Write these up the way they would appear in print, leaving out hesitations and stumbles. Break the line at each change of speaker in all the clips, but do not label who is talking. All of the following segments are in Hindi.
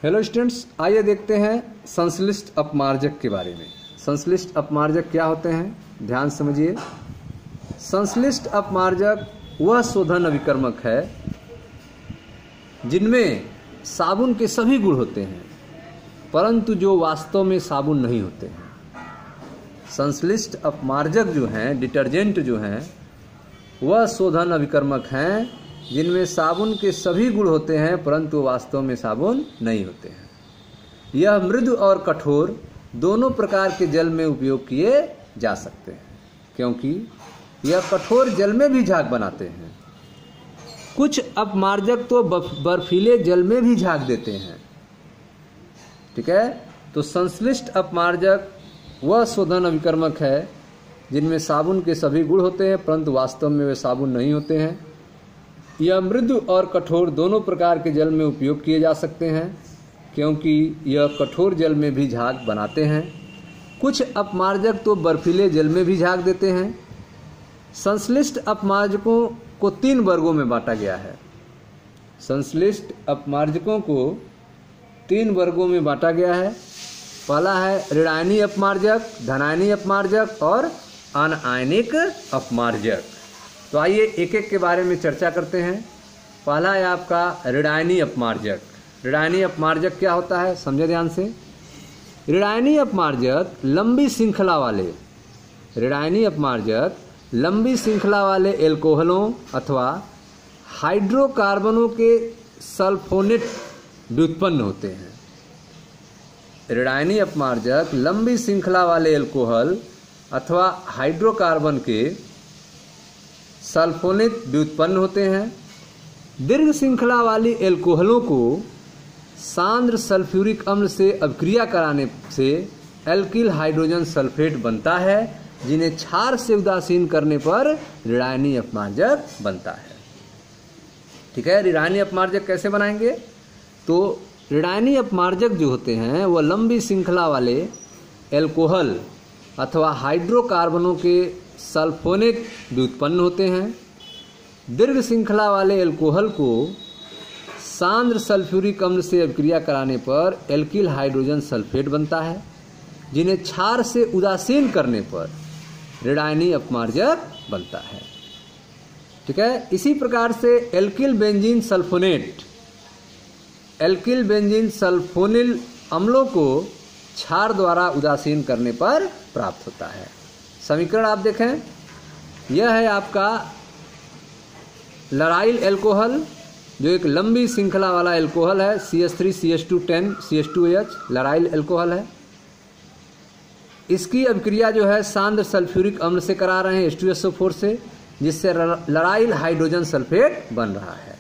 हेलो स्टूडेंट्स, आइए देखते हैं संश्लिष्ट अपमार्जक के बारे में। संश्लिष्ट अपमार्जक क्या होते हैं, ध्यान समझिए। संश्लिष्ट अपमार्जक वह शोधन अभिकर्मक है जिनमें साबुन के सभी गुण होते हैं परंतु जो वास्तव में साबुन नहीं होते हैं। संश्लिष्ट अपमार्जक जो हैं, डिटर्जेंट जो हैं, वह शोधन अभिकर्मक हैं जिनमें साबुन के सभी गुण होते हैं परंतु वास्तव में साबुन नहीं होते हैं। यह मृदु और कठोर दोनों प्रकार के जल में उपयोग किए जा सकते हैं क्योंकि यह कठोर जल में भी झाग बनाते हैं। कुछ अपमार्जक तो बर्फीले जल में भी झाग देते हैं। ठीक है, तो संश्लिष्ट अपमार्जक वह शोधन अभिकर्मक है जिनमें साबुन के सभी गुण होते हैं परंतु वास्तव में वे साबुन नहीं होते हैं। यह मृदु और कठोर दोनों प्रकार के जल में उपयोग किए जा सकते हैं क्योंकि यह कठोर जल में भी झाग बनाते हैं। कुछ अपमार्जक तो बर्फीले जल में भी झाग देते हैं। संश्लिष्ट अपमार्जकों को 3 वर्गों में बांटा गया है। संश्लिष्ट अपमार्जकों को 3 वर्गों में बांटा गया है। पहला है ऋणायनीय अपमार्जक, धनायनीय अपमार्जक और अनायनिक अपमार्जक। तो आइए एक एक के बारे में चर्चा करते हैं। पहला है आपका ऋणायनीय अपमार्जक। ऋणायनीय अपमार्जक क्या होता है, समझे ध्यान से। ऋणायनीय अपमार्जक लंबी श्रृंखला वाले एल्कोहलों अथवा हाइड्रोकार्बनों के सल्फोनेट व्युत्पन्न होते हैं। ऋणायनीय अपमार्जक लंबी श्रृंखला वाले एल्कोहल अथवा हाइड्रोकार्बन के सल्फोनेट व्युत्पन्न होते हैं। दीर्घ श्रृंखला वाली एल्कोहलों को सांद्र सल्फ्यूरिक अम्ल से अभिक्रिया कराने से एल्किल हाइड्रोजन सल्फेट बनता है जिन्हें क्षार से उदासीन करने पर ऋणायनीय अपमार्जक बनता है। ठीक है, ऋणायनीय अपमार्जक कैसे बनाएंगे, तो ऋणायनीय अपमार्जक जो होते हैं वह लंबी श्रृंखला वाले एल्कोहल अथवा हाइड्रोकार्बनों के सल्फोनेट व्युत्पन्न होते हैं। दीर्घ श्रृंखला वाले एल्कोहल को सांद्र सल्फ्यूरिक अम्ल से अभिक्रिया कराने पर एल्किल हाइड्रोजन सल्फेट बनता है जिन्हें क्षार से उदासीन करने पर ऋणायनीय अपमार्जक बनता है। ठीक है, इसी प्रकार से एल्किल बेंजीन सल्फोनिल अम्लों को क्षार द्वारा उदासीन करने पर प्राप्त होता है। समीकरण आप देखें, यह है आपका लराइल एल्कोहल जो एक लंबी श्रृंखला वाला एल्कोहल है, CH3CH210CH2OH लराइल एल्कोहल है। इसकी अभिक्रिया जो है सांद्र सल्फ्यूरिक अम्ल से करा रहे हैं H2SO4 से, जिससे लराइल हाइड्रोजन सल्फेट बन रहा है।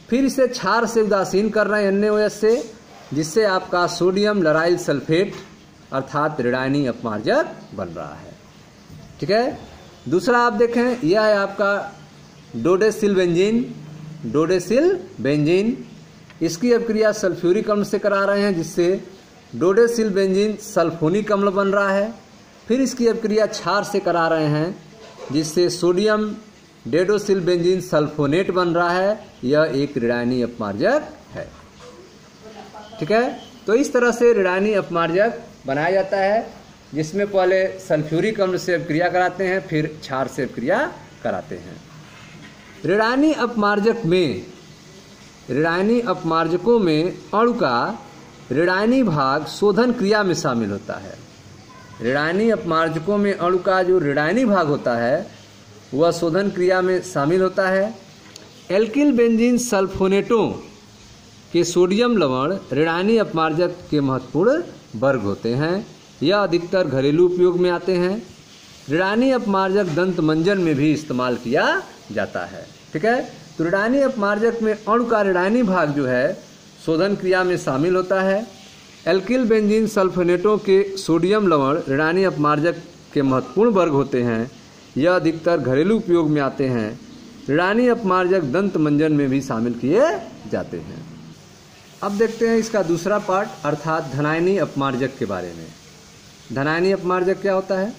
फिर इसे क्षार से उदासीन कर रहे हैं NaOH से, जिससे आपका सोडियम लराइल सल्फेट अर्थात ऋणायनीय अपमार्जक बन रहा है। ठीक है, दूसरा आप देखें, यह है आपका डोडेसिल बेंजीन। इसकी अभिक्रिया सल्फ्यूरिक अम्ल से करा रहे हैं जिससे डोडेसिल बेंजीन सल्फोनिक अम्ल बन रहा है। फिर इसकी अभिक्रिया क्षार से करा रहे हैं जिससे सोडियम डेडोसिल बेंजीन सल्फोनेट बन रहा है। यह एक ऋणायनीय अपमार्जक है। ठीक है, तो इस तरह से ऋणायनीय अपमार्जक बनाया जाता है जिसमें पहले सल्फ्यूरिक अम्ल से अभिक्रिया कराते हैं फिर क्षार से अभिक्रिया कराते हैं। ऋणायनीय अपमार्जकों में अणु का ऋणायनी भाग शोधन क्रिया में शामिल होता है। ऋणायनीय अपमार्जकों में अणु का जो ऋणायनी भाग होता है वह शोधन क्रिया में शामिल होता है। एल्किल बेंजीन सल्फोनेटों के सोडियम लवण ऋणायनीय अपमार्जक के महत्वपूर्ण वर्ग होते हैं। यह अधिकतर घरेलू उपयोग में आते हैं। ऋणायनीय अपमार्जक दंत मंजन में भी इस्तेमाल किया जाता है। ठीक है, तो ऋणायनीय अपमार्जक में अणु का ऋणायनी भाग जो है शोधन क्रिया में शामिल होता है। एल्किल बेंजीन सल्फोनेटों के सोडियम लवण ऋणायनीय अपमार्जक के महत्वपूर्ण वर्ग होते हैं। यह अधिकतर घरेलू उपयोग में आते हैं। ऋणायनीय अपमार्जक दंत मंजन में भी शामिल किए जाते हैं। अब देखते हैं इसका दूसरा पार्ट अर्थात धनायनीय अपमार्जक के बारे में। धनायनीय अपमार्जक क्या होता है?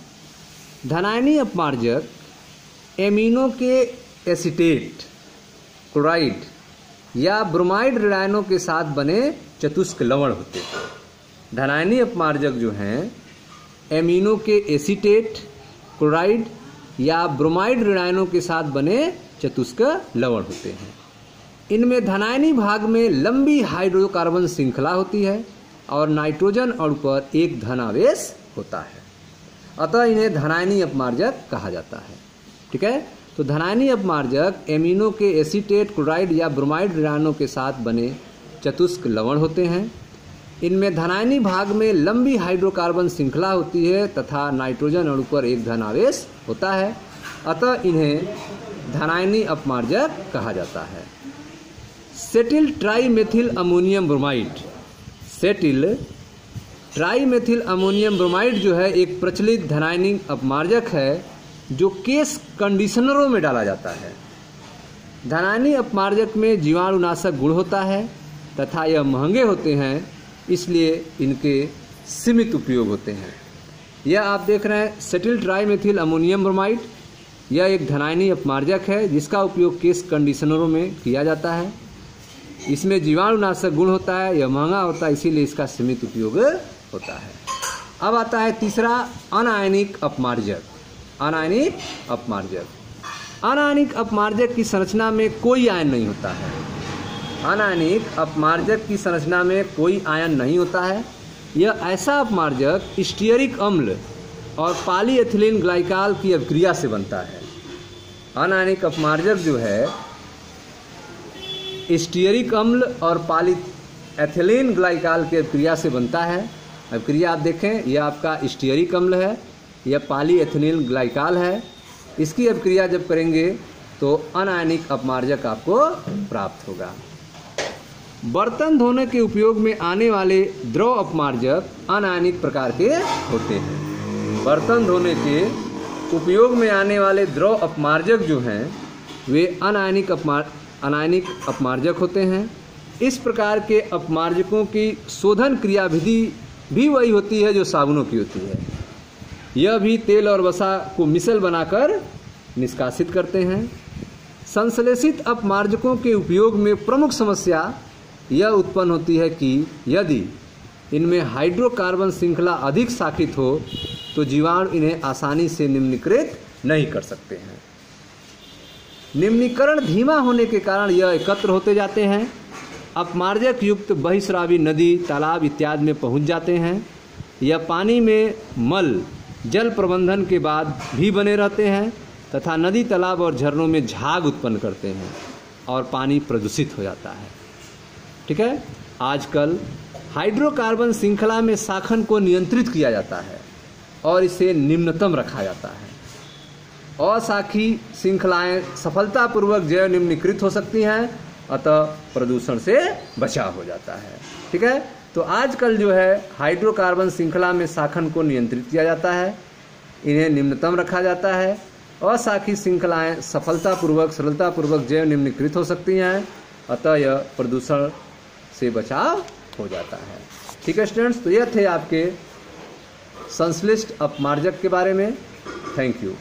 धनायनीय अपमार्जक एमिनो के एसीटेट, क्लोराइड या ब्रोमाइड ऋणायनों के साथ बने चतुष्क लवण होते हैं। धनायनी अपमार्जक जो हैं एमिनो के एसीटेट, क्लोराइड या ब्रोमाइड ऋणायनों के साथ बने चतुष्क लवण होते हैं। इनमें धनायनी भाग में लंबी हाइड्रोकार्बन श्रृंखला होती है और नाइट्रोजन अणु पर एक धन आवेश होता है, अतः इन्हें धनायनी अपमार्जक कहा जाता है। ठीक है, तो धनायनी अपमार्जक एमिनो के एसीटेट, क्लोराइड या ब्रोमाइड ऋणायनों के साथ बने चतुष्क लवण होते हैं। इनमें धनायनी भाग में लंबी हाइड्रोकार्बन श्रृंखला होती है तथा नाइट्रोजन अणु पर एक धन आवेश होता है, अतः इन्हें धनायनी अपमार्जक कहा जाता है। Cetyl trimethyl ammonium bromide, cetyl trimethyl ammonium bromide जो है एक प्रचलित धनायनी अपमार्जक है जो केस कंडीशनरों में डाला जाता है। धनायनी अपमार्जक में जीवाणुनाशक गुण होता है तथा यह महंगे होते हैं, इसलिए इनके सीमित उपयोग होते हैं। यह आप देख रहे हैं सेटिल ट्राइमेथिल अमोनियम ब्रोमाइड, यह एक धनायनी अपमार्जक है जिसका उपयोग केस कंडीशनरों में किया जाता है। इसमें जीवाणुनाशक गुण होता है, यह महंगा होता है, इसीलिए इसका सीमित उपयोग होता है। अब आता है तीसरा अनायनिक अपमार्जक। अनायनिक अपमार्जक, अनायनिक अपमार्जक की संरचना में कोई आयन नहीं होता है। अनायनिक अपमार्जक की संरचना में कोई आयन नहीं होता है। यह ऐसा अपमार्जक स्टीयरिक अम्ल और पॉलीएथिलीन ग्लाइकॉल की अभिक्रिया से बनता है। अनायनिक अपमार्जक जो है स्टीयरिक अम्ल और पॉलीएथिलीन ग्लाइकॉल की अभिक्रिया से बनता है। अभिक्रिया आप देखें, यह आपका स्टीयरिक अम्ल है, यह पॉलीएथिलीन ग्लाइकॉल है। इसकी अभिक्रिया जब करेंगे तो अनायनिक अपमार्जक आपको प्राप्त होगा। बर्तन धोने के उपयोग में आने वाले द्रव अपमार्जक अनायनिक प्रकार के होते हैं। बर्तन धोने के उपयोग में आने वाले द्रव अपमार्जक जो हैं वे अनायनिक अपमार्जक होते हैं। इस प्रकार के अपमार्जकों की शोधन क्रियाविधि भी वही होती है जो साबुनों की होती है। यह भी तेल और वसा को मिश्रण बनाकर निष्कासित करते हैं। संश्लेषित अपमार्जकों के उपयोग में प्रमुख समस्या यह उत्पन्न होती है कि यदि इनमें हाइड्रोकार्बन श्रृंखला अधिक शाखित हो तो जीवाणु इन्हें आसानी से निम्नीकृत नहीं कर सकते हैं। निम्नीकरण धीमा होने के कारण यह एकत्र होते जाते हैं, अपमार्जक युक्त बहिस्रावी नदी, तालाब इत्यादि में पहुंच जाते हैं। यह पानी में मल जल प्रबंधन के बाद भी बने रहते हैं तथा नदी, तालाब और झरनों में झाग उत्पन्न करते हैं और पानी प्रदूषित हो जाता है। ठीक है, आजकल हाइड्रोकार्बन श्रृंखला में शाखन को नियंत्रित किया जाता है और इसे निम्नतम रखा जाता है। अशाखी श्रृंखलाएं सफलतापूर्वक जैव निम्नीकृत हो सकती हैं, अतः प्रदूषण से बचाव हो जाता है। ठीक है, तो आजकल जो है हाइड्रोकार्बन श्रृंखला में शाखन को नियंत्रित किया जाता है, इन्हें निम्नतम रखा जाता है। अशाखी श्रृंखलाएं सफलतापूर्वक सरलतापूर्वक जैव निम्नीकृत हो सकती हैं, अतः यह प्रदूषण से बचाव हो जाता है। ठीक है स्टूडेंट्स, तो यह थे आपके संश्लिष्ट अपमार्जक के बारे में। Thank you.